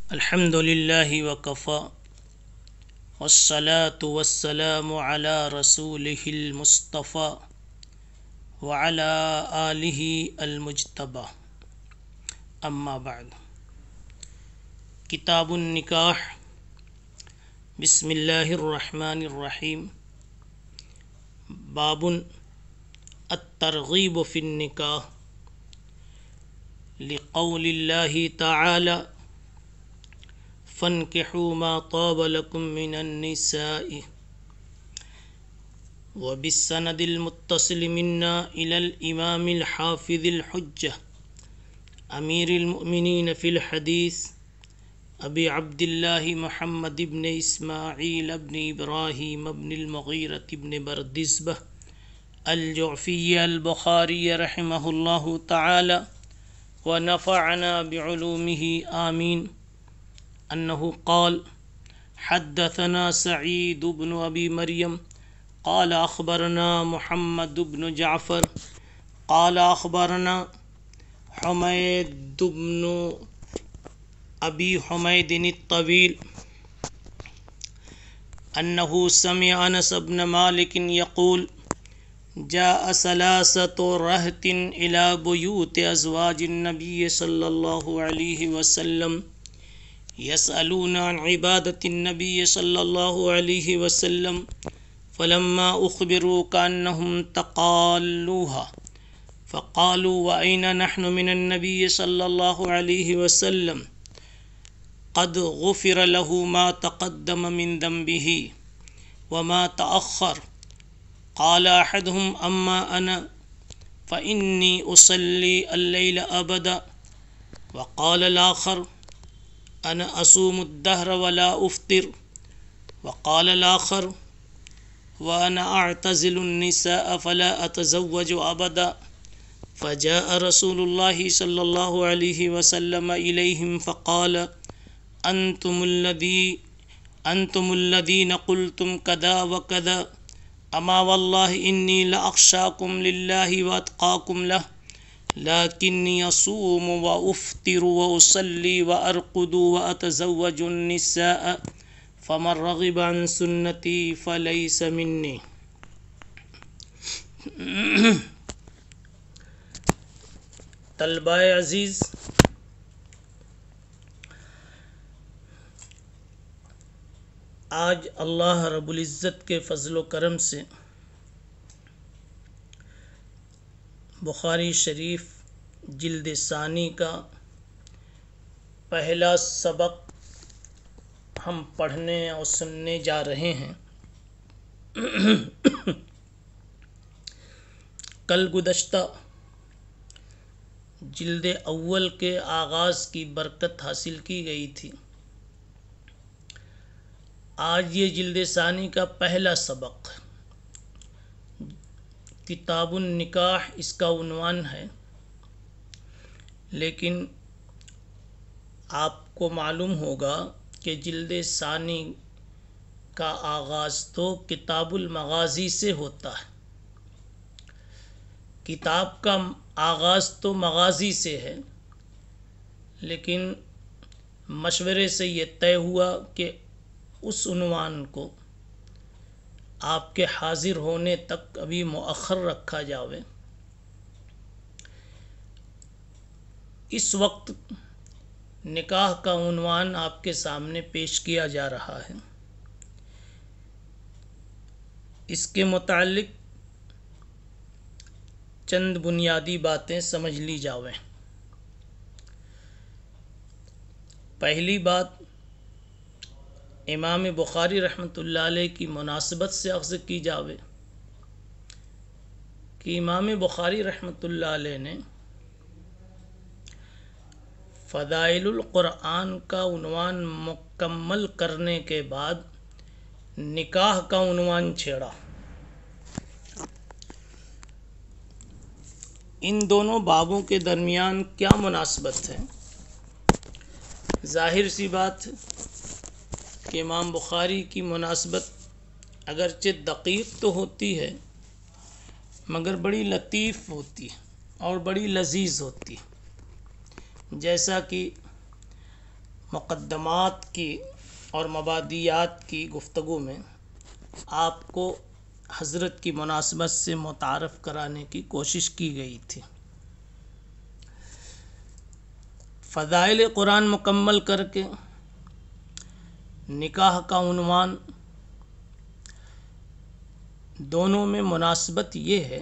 الحمد للہ وکفی والصلاة والسلام علی رسولہ المصطفی وعلی آلہ المجتبی اما بعد۔ کتاب النکاح، بسم اللہ الرحمن الرحیم۔ باب الترغیب فی النکاح، لقول اللہ تعالی فانكحوا ما طاب لكم من النساء، وبالسند المتصل منا إلى الإمام الحافظ الحجة أمير المؤمنين في الحديث أبي عبد الله محمد بن إسماعيل بن إبراهيم بن المغيرة بن بردزبة الجعفي البخاري رحمه الله تعالى ونفعنا بعلومه آمين، أنه قال: حدثنا سعيد بن أبي مريم قال أخبرنا محمد بن جعفر قال أخبرنا حميد بن أبي حميد الطويل أنه سمع أنس بن مالك يقول: جاء ثلاثة رهط إلى بيوت أزواج النبي صلى الله عليه وسلم يسألون عن عبادة النبي صلى الله عليه وسلم، فلما أخبروا كأنهم تقالوها، فقالوا: وأين نحن من النبي صلى الله عليه وسلم؟ قد غفر له ما تقدم من ذنبه وما تأخر. قال أحدهم: أما أنا فإني أصلي الليل أبدا. وقال الآخر: أنا أصوم الدهر ولا أفطر. وقال الآخر: وأنا أعتزل النساء فلا أتزوج أبدا. فجاء رسول الله صلى الله عليه وسلم إليهم فقال: أنتم الذين قلتم كذا وكذا، أما والله إني لأخشاكم لله وأتقاكم له، لكني أصوم وأفطر وأصلي وأرقد وأتزوج النساء، فمن رغب عن سنتي فليس مني۔ طلبہ عزیز، آج اللہ رب العزت کے فضل و کرم سے بخاری شریف جلد ثانی کا پہلا سبق ہم پڑھنے اور سننے جا رہے ہیں۔ کل گزشتہ جلد اول کے آغاز کی برکت حاصل کی گئی تھی۔ آج یہ جلد ثانی کا پہلا سبق، کتاب النکاح اس کا عنوان ہے، لیکن آپ کو معلوم ہوگا کہ جلد ثانی کا آغاز تو کتاب المغازی سے ہوتا ہے۔ کتاب کا آغاز تو مغازی سے ہے، لیکن مشورے سے یہ طے ہوا کہ اس عنوان کو آپ کے حاضر ہونے تک ابھی مؤخر رکھا جاوے۔ اس وقت نکاح کا عنوان آپ کے سامنے پیش کیا جا رہا ہے۔ اس کے متعلق چند بنیادی باتیں سمجھ لی جاویں۔ پہلی بات امام بخاری رحمۃ اللہ علیہ کی مناسبت سے اخذ کی جاوے کہ امام بخاری رحمۃ اللہ علیہ نے فضائل القرآن کا عنوان مکمل کرنے کے بعد نکاح کا عنوان چھیڑا۔ ان دونوں بابوں کے درمیان کیا مناسبت ہے؟ ظاہر سی بات ہے کہ امام بخاری کی مناسبت اگرچہ دقیق تو ہوتی ہے مگر بڑی لطیف ہوتی ہے اور بڑی لذیذ ہوتی ہے، جیسا کہ مقدمات کی اور مبادیات کی گفتگو میں آپ کو حضرت کی مناسبت سے متعارف کرانے کی کوشش کی گئی تھی۔ فضائل قرآن مکمل کر کے نکاح کا عنوان، دونوں میں مناسبت یہ ہے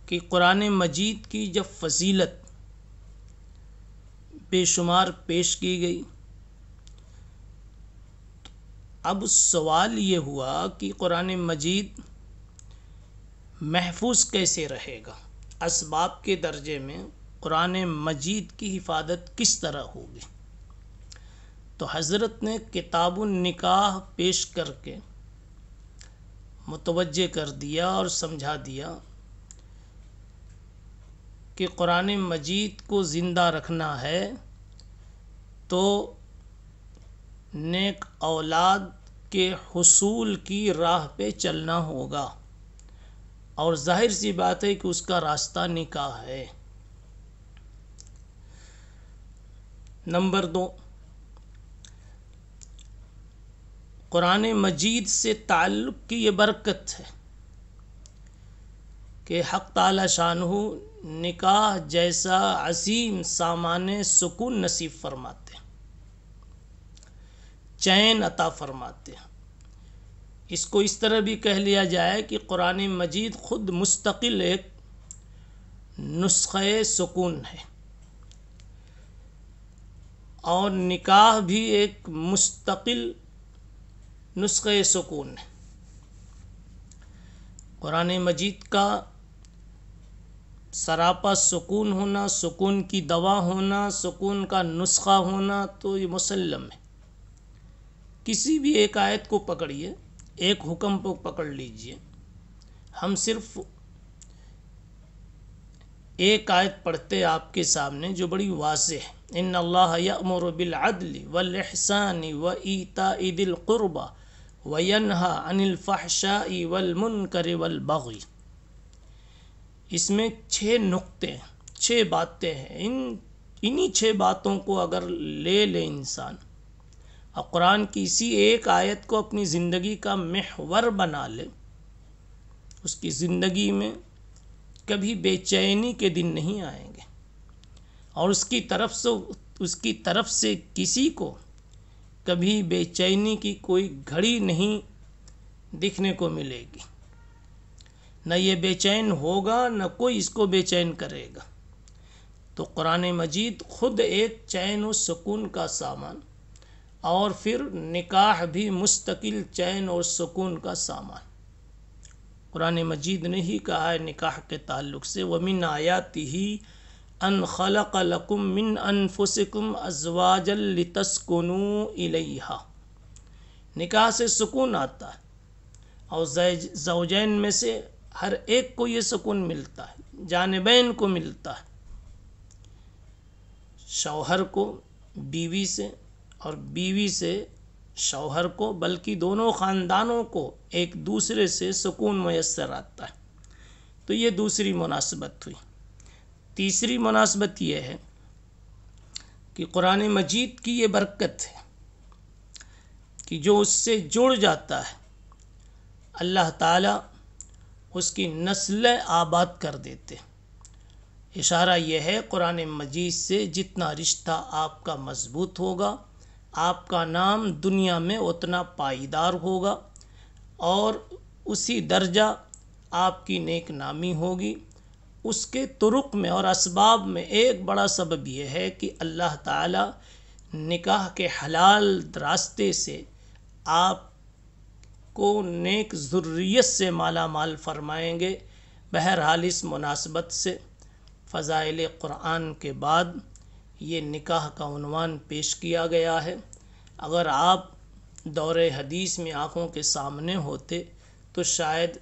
کہ قرآن مجید کی جب فضیلت بے شمار پیش کی گئی، اب سوال یہ ہوا کہ قرآن مجید محفوظ کیسے رہے گا، اسباب کے درجے میں قرآن مجید کی حفاظت کس طرح ہوگی۔ تو حضرت نے کتاب النکاح پیش کر کے متوجہ کر دیا اور سمجھا دیا کہ قرآن مجید کو زندہ رکھنا ہے تو نیک اولاد کے حصول کی راہ پہ چلنا ہوگا، اور ظاہر سی بات ہے کہ اس کا راستہ نکاح ہے۔ نمبر 2، قرآن مجید سے تعلق کی یہ برکت ہے کہ حق تعالی شانہ نکاح جیسا عظیم سامان سکون نصیب فرماتے ہیں، چین عطا فرماتے ہیں۔ اس کو اس طرح بھی کہہ لیا جائے کہ قرآن مجید خود مستقل ایک نسخہ سکون ہے، اور نکاح بھی ایک مستقل نسخہ سکون ہے۔ قرآن مجید کا سراپا سکون ہونا، سکون کی دوا ہونا، سکون کا نسخہ ہونا تو یہ مسلم ہے۔ کسی بھی ایک آیت کو پکڑیے، ایک حکم کو پکڑ لیجئے، ہم صرف ایک آیت پڑھتے آپ کے سامنے جو بڑی واضح ہے، ان اللہ یأمر بالعدل والاحسان وایتاء ذی القربى وینہی عن الفحشاء والمنکر والبغی۔ اس میں 6 نقطے، 6 باتیں ہیں۔ انہی 6 باتوں کو اگر لے لے انسان اور قرآن کی اسی ایک آیت کو اپنی زندگی کا محور بنا لے، اس کی زندگی میں کبھی بے چینی کے دن نہیں آئیں گے، اور اس کی طرف سے کسی کو کبھی بے چینی کی کوئی گھڑی نہیں دکھنے کو ملے گی، نہ یہ بے چین ہوگا نہ کوئی اس کو بے چین کرے گا۔ تو قرآن مجید خود ایک چین و سکون کا سامان، اور پھر نکاح بھی مستقل چین اور سکون کا سامان۔ قرآن مجید نے ہی کہا ہے نکاح کے تعلق سے، وَمِنْ آیَاتِهِ أَنْ خَلَقَ لَكُم مِّنْ أَنفُسِكُمْ أَزْوَاجًا لِتَسْكُنُوا إِلَيْهَا۔ نکاح سے سکون آتا ہے، اور زوجین میں سے ہر ایک کو یہ سکون ملتا ہے، جانبین کو ملتا ہے، شوہر کو بیوی سے اور بیوی سے شوہر کو، بلکہ دونوں خاندانوں کو ایک دوسرے سے سکون میسر آتا ہے۔ تو یہ دوسری مناسبت ہوئی۔ تیسری مناسبت یہ ہے کہ قرآن مجید کی یہ برکت ہے کہ جو اس سے جڑ جاتا ہے اللہ تعالیٰ اس کی نسل آباد کر دیتے۔ اشارہ یہ ہے قرآن مجید سے جتنا رشتہ آپ کا مضبوط ہوگا، آپ کا نام دنیا میں اتنا پائیدار ہوگا، اور اسی درجہ آپ کی نیک نامی ہوگی۔ اس کے طرق میں اور اسباب میں ایک بڑا سبب یہ ہے کہ اللہ تعالیٰ نکاح کے حلال راستے سے آپ کو نیک ذریت سے مالا مال فرمائیں گے۔ بہرحال اس مناسبت سے فضائل قرآن کے بعد یہ نکاح کا عنوان پیش کیا گیا ہے۔ اگر آپ دور حدیث میں آنکھوں کے سامنے ہوتے تو شاید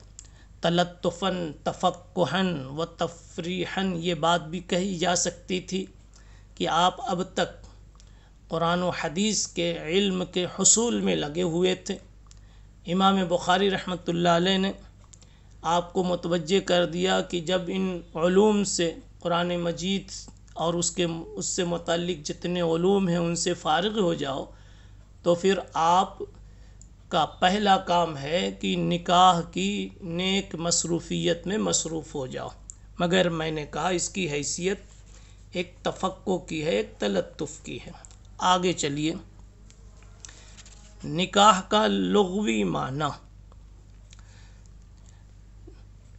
تلطفاً، تفقہاً و تفریحاً یہ بات بھی کہی جا سکتی تھی کہ آپ اب تک قرآن و حدیث کے علم کے حصول میں لگے ہوئے تھے۔ امام بخاری رحمۃ اللہ علیہ نے آپ کو متوجہ کر دیا کہ جب ان علوم سے، قرآن مجید اور اس سے متعلق جتنے علوم ہیں ان سے فارغ ہو جاؤ تو پھر آپ کا پہلا کام ہے کہ نکاح کی نیک مصروفیت میں مصروف ہو جاؤ۔ مگر میں نے کہا اس کی حیثیت ایک تفقع کی ہے، ایک تلطف کی ہے۔ آگے چلیے، نکاح کا لغوی معنی۔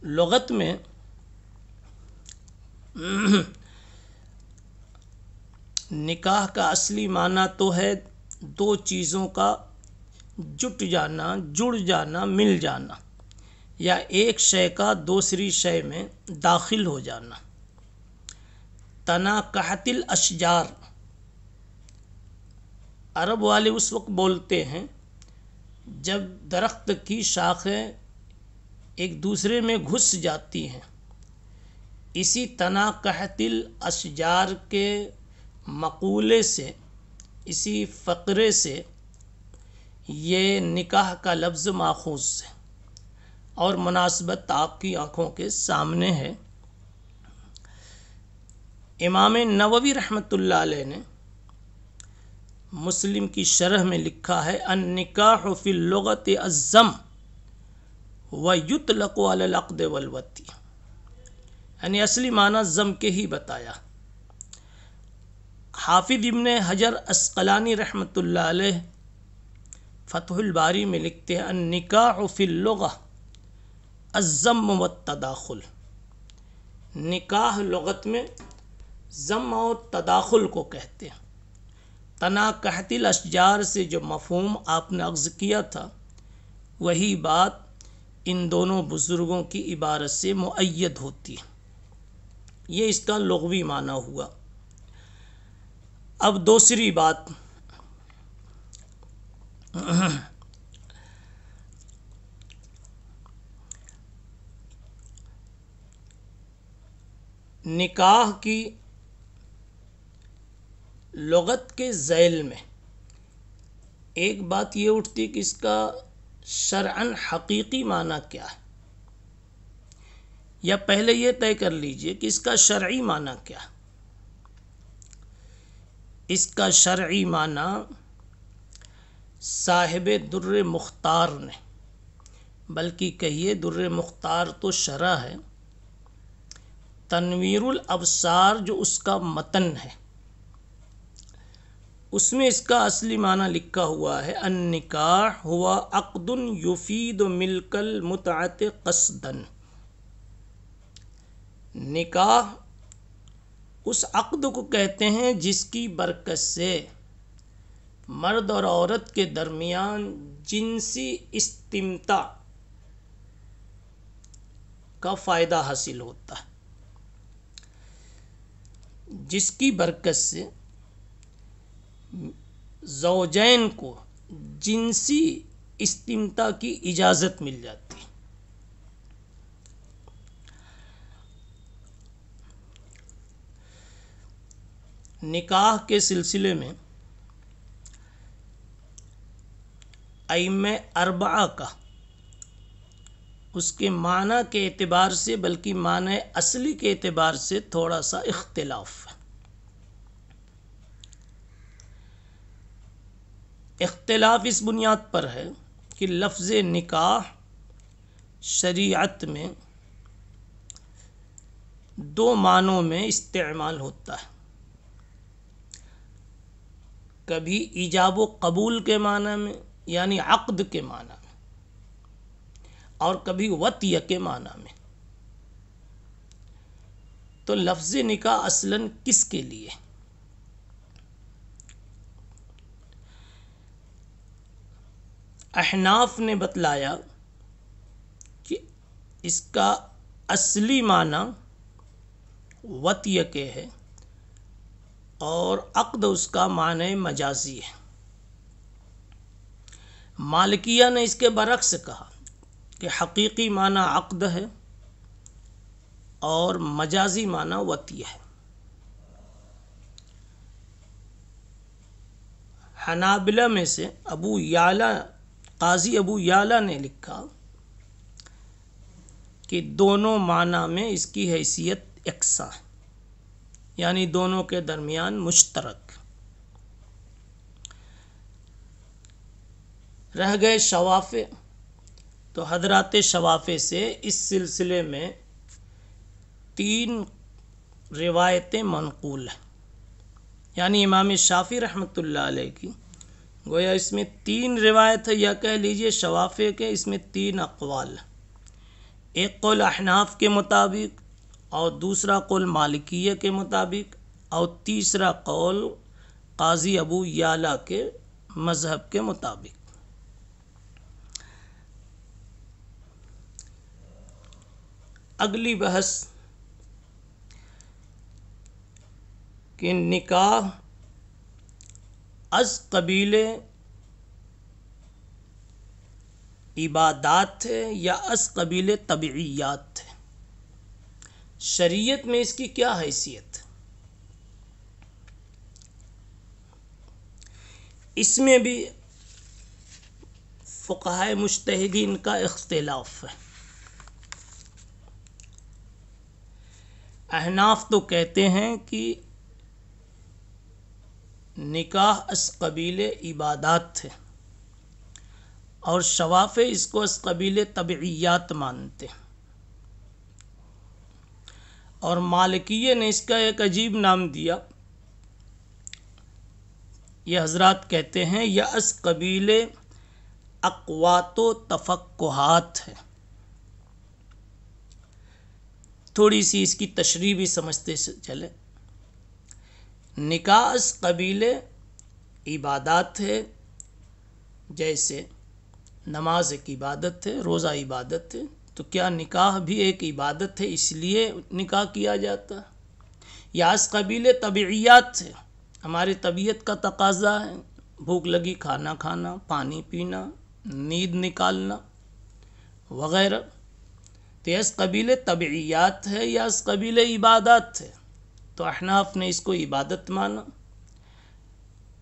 لغت میں نکاح کا اصلی معنی تو ہے دو چیزوں کا جٹ جانا، جڑ جانا، مل جانا، یا ایک شے کا دوسری شے میں داخل ہو جانا۔ تناکحت الاشجار، عرب والے اس وقت بولتے ہیں جب درخت کی شاخیں ایک دوسرے میں گھس جاتی ہیں۔ اسی تناکحت الاشجار کے مقولے سے، اسی فقرے سے یہ نکاح کا لفظ ماخوذ ہے، اور مناسبت آپ کی آنکھوں کے سامنے ہے۔ امام نووی رحمۃ اللہ علیہ نے مسلم کی شرح میں لکھا ہے النکاح فی اللغت الزم ویطلق علی العقد والوطی، یعنی اصلی معنی زم کے ہی بتایا۔ حافظ ابن حجر عسقلانی رحمۃ اللہ علیہ فتح الباری میں لکھتے ہیں النکاح فی اللغہ الضم والتداخل، نکاح لغت میں ضم اور تداخل کو کہتے ہیں۔ تناکحت الاشجار سے جو مفہوم آپ نے اخذ کیا تھا وہی بات ان دونوں بزرگوں کی عبارت سے مؤید ہوتی ہے۔ یہ اس کا لغوی معنی ہوا۔ اب دوسری بات، نکاح کی لغت کے ذیل میں ایک بات یہ اٹھتی کہ اس کا شرعاً حقیقی معنی کیا ہے، یا پہلے یہ طے کر لیجئے کہ اس کا شرعی معنی کیا ہے۔ اس کا شرعی معنی صاحب در مختار نے، بلکہ کہیے در مختار تو شرح ہے، تنویر الابصار جو اس کا متن ہے اس میں اس کا اصلی معنی لکھا ہوا ہے النکاح ہوا عقد یفید ملک المتعۃ قصدا، نکاح اس عقد کو کہتے ہیں جس کی برکت سے مرد اور عورت کے درمیان جنسی استمتاع کا فائدہ حاصل ہوتا ہے، جس کی برکت سے زوجین کو جنسی استمتاع کی اجازت مل جاتی ہے۔ نکاح کے سلسلے میں ائمہ اربعہ کا اس کے معنی کے اعتبار سے بلکہ معنی اصلی کے اعتبار سے تھوڑا سا اختلاف ہے۔ اختلاف اس بنیاد پر ہے کہ لفظ نکاح شریعت میں دو معنوں میں استعمال ہوتا ہے، کبھی ایجاب و قبول کے معنی میں یعنی عقد کے معنی میں، اور کبھی وطیہ کے معنی میں۔ تو لفظ نکاح اصلاً کس کے لیے؟ احناف نے بتلایا کہ اس کا اصلی معنی وطیہ کے ہے اور عقد اس کا معنی مجازی ہے۔ مالکیہ نے اس کے برعکس کہا کہ حقیقی معنی عقد ہے اور مجازی معنی وطیہ ہے۔ حنابلہ میں سے قاضی ابو یعلا نے لکھا کہ دونوں معنی میں اس کی حیثیت یکساں ہے، یعنی دونوں کے درمیان مشترک۔ رہ گئے شوافع، تو حضرات شوافع سے اس سلسلے میں 3 روایتیں منقول ہیں، یعنی امام شافعی رحمۃ اللہ علیہ کی گویا اس میں 3 روایت ہے، یا کہہ لیجئے شوافع کے اس میں 3 اقوال ہیں۔ ایک قول احناف کے مطابق، اور دوسرا قول مالکیہ کے مطابق، اور تیسرا قول قاضی ابو یعلا کے مذہب کے مطابق۔ اگلی بحث کہ نکاح از قبیل عبادات ہے یا از قبیل طبعیات ہے، شریعت میں اس کی کیا حیثیت ہے؟ اس میں بھی فقہائے مجتہدین کا اختلاف ہے۔ احناف تو کہتے ہیں کہ نکاح از قبیل عبادات ہے، اور شوافع اس کو از قبیل طبعیات مانتے ہیں، اور مالکیہ نے اس کا ایک عجیب نام دیا۔ یہ حضرات کہتے ہیں یہ از قبیل اقوات و تفقہات ہے۔ تھوڑی سی اس کی تشریح بھی سمجھتے چلے۔ نکاح از قبیل عبادات ہے، جیسے نماز ایک عبادت ہے، روزہ عبادت ہے، تو کیا نکاح بھی ایک عبادت ہے اس لیے نکاح کیا جاتا ہے؟ یا از قبیل طبعیات ہے، ہماری طبیعت کا تقاضا ہے، بھوک لگی کھانا کھانا، پانی پینا، نیند نکالنا وغیرہ، تو یہ از قبیل طبعیات ہے یا از قبیل عبادات ہے؟ تو احناف نے اس کو عبادت مانا،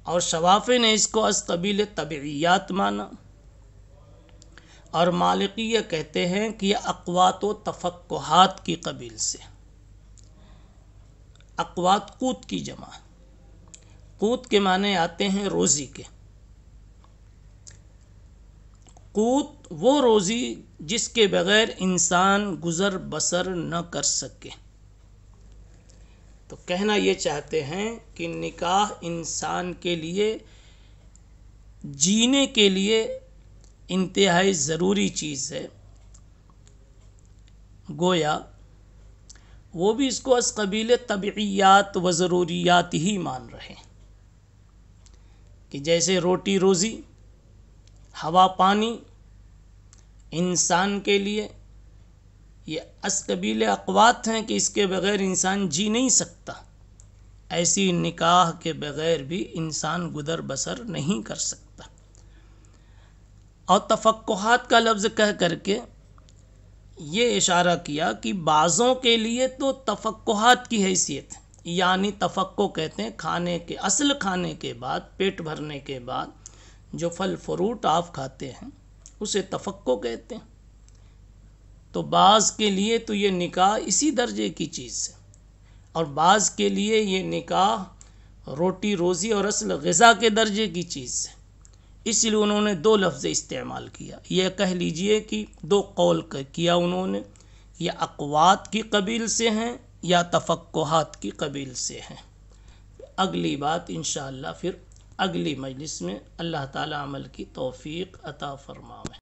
اور شوافع نے اس کو از قبیل طبعیات مانا، اور مالکیہ کہتے ہیں کہ یہ اقوات و تفقہات کی قبیل سے۔ اقوات قوت کی جمع، قوت کے معنی آتے ہیں روزی کے۔ قوت وہ روزی جس کے بغیر انسان گزر بسر نہ کر سکے۔ تو کہنا یہ چاہتے ہیں کہ نکاح انسان کے لیے جینے کے لیے انتہائی ضروری چیز ہے، گویا وہ بھی اس کو از قبیل طبعیات و ضروریات ہی مان رہے ہیں، کہ جیسے روٹی روزی، ہوا پانی انسان کے لیے یہ از قبیل اقوات ہیں کہ اس کے بغیر انسان جی نہیں سکتا، ایسی نکاح کے بغیر بھی انسان گزر بسر نہیں کر سکتا۔ اور تفقہات کا لفظ کہہ کر کے یہ اشارہ کیا کہ بعضوں کے لیے تو تفقہات کی حیثیت ہے، یعنی تفقہ کہتے ہیں کھانے کے بعد، پیٹ بھرنے کے بعد جو پھل فروٹ آپ کھاتے ہیں اسے تفقہ کہتے ہیں۔ تو بعض کے لیے تو یہ نکاح اسی درجے کی چیز ہے، اور بعض کے لیے یہ نکاح روٹی روزی اور اصل غذا کے درجے کی چیز ہے، اس لیے انہوں نے 2 لفظ استعمال کیا۔ یہ کہہ لیجئے کہ 2 قول کیا انہوں نے، یا اقوات کی قبیل سے ہیں یا تفقہات کی قبیل سے ہیں۔ اگلی بات انشاءاللہ پھر اگلی مجلس میں اللہ تعالی عمل کی توفیق عطا فرمائے۔